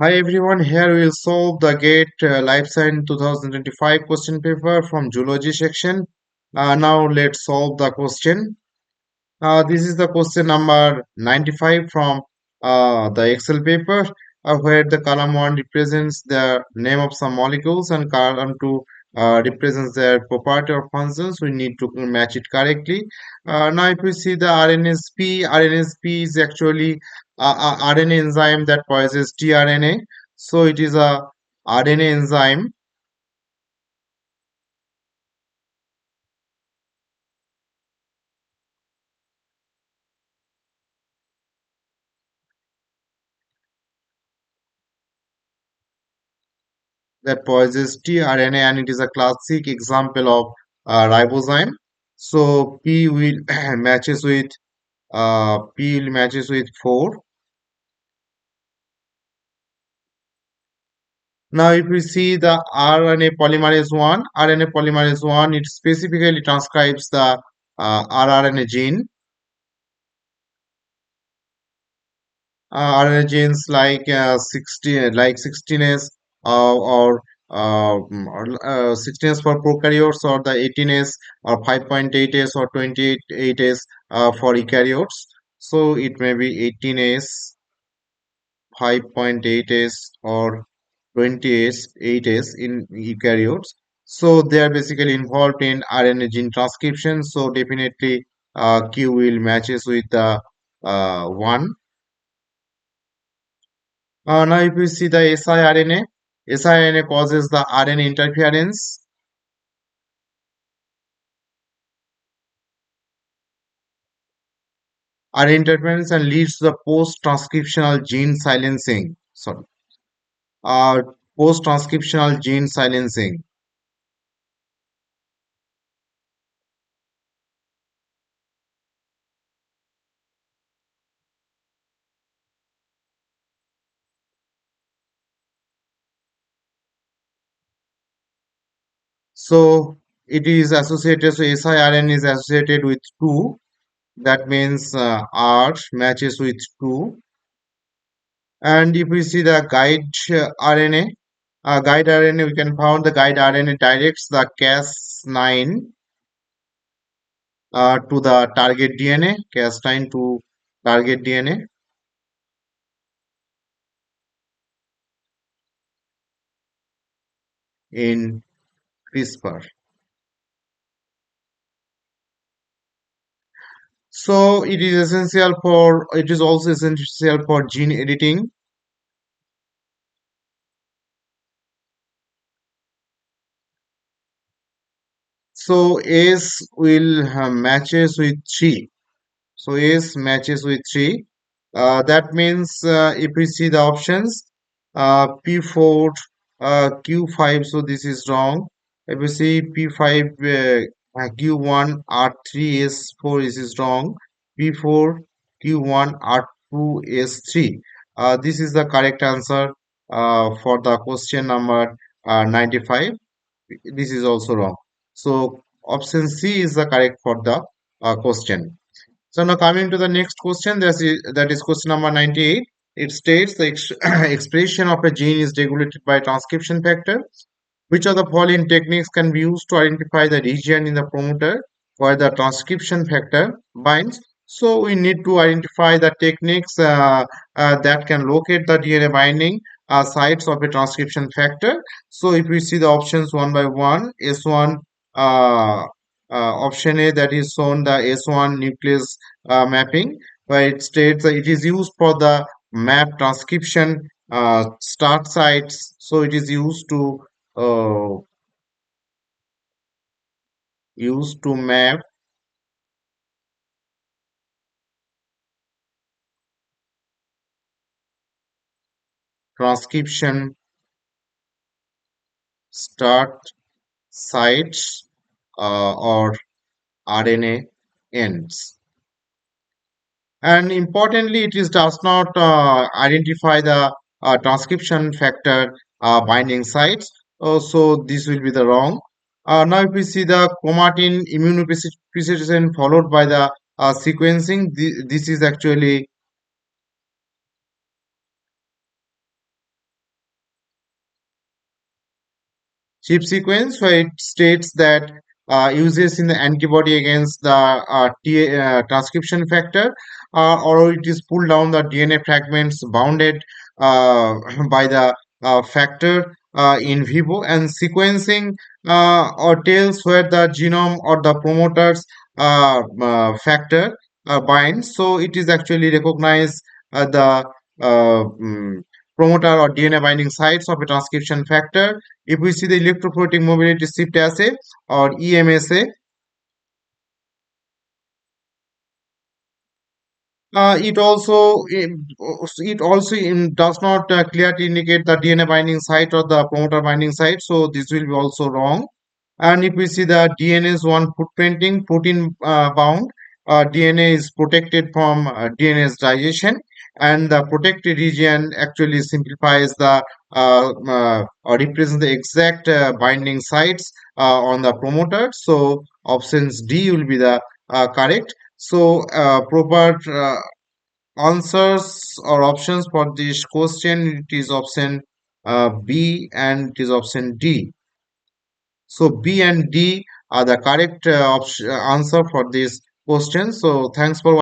Hi everyone, here we'll solve the GATE Life Science 2025 question paper from Zoology section. Now let's solve the question. This is the question number 95 from the Excel paper, where the column 1 represents the name of some molecules and column 2 represents their property or functions. We need to match it correctly. Now, if we see the RNSP is actually RNA enzyme that possesses tRNA. So it is a RNA enzyme that possesses tRNA, and it is a classic example of ribozyme. So P will matches with 4. Now if we see the RNA polymerase 1, it specifically transcribes the rRNA gene. RNA genes like 16S or 16S for prokaryotes, or the 18S or 5.8S or 28S for eukaryotes. So it may be 18S, 5.8S or 28S in eukaryotes. So they are basically involved in RNA gene transcription. So definitely Q will matches with the 1. Now, if you see the siRNA causes the RNA interference and leads to the post-transcriptional gene silencing. Sorry, uh, post-transcriptional gene silencing. So it is associated. So siRNA is associated with 2. That means R matches with 2. And if we see the guide RNA, we can found the guide RNA directs the Cas9 to the target DNA, Cas9 to target DNA in CRISPR. So it is also essential for gene editing. So S will matches with 3. So S matches with 3. That means if we see the options, P4, Q5, so this is wrong. If we see P5, Q1, R3, S4, this is wrong. P4, Q1, R2, S3. This is the correct answer for the question number 95. This is also wrong. So option C is the correct for the question. So now coming to the next question, that is question number 98. It states the expression of a gene is regulated by transcription factor. Which of the following techniques can be used to identify the region in the promoter where the transcription factor binds? So we need to identify the techniques that can locate the DNA binding sites of a transcription factor. So if we see the options one by one, S1 uh, option A, that is shown the S1 nucleus mapping, where it states that it is used for the map transcription start sites. So it is uh, used to map transcription start sites or RNA ends. And importantly, it is does not identify the transcription factor binding sites. So this will be the wrong. Now, if we see the chromatin immunoprecipitation followed by the sequencing, this is actually chip sequence where it states that uses in the antibody against the transcription factor, or it is pulled down the DNA fragments bounded uh, by the factor in vivo, and sequencing or tells where the genome or the promoters factor binds. So it is actually recognize the promoter or DNA binding sites of a transcription factor. If we see the electrophoretic mobility shift assay or EMSA, it also does not clearly indicate the DNA binding site or the promoter binding site, so this will be also wrong. And if we see the DNase one footprinting, protein bound DNA is protected from DNase digestion, and the protected region actually simplifies the or represents the exact binding sites on the promoter. So options D will be the correct. So proper answers or options for this question, it is option B and it is option D. So B and D are the correct answer for this question. So thanks for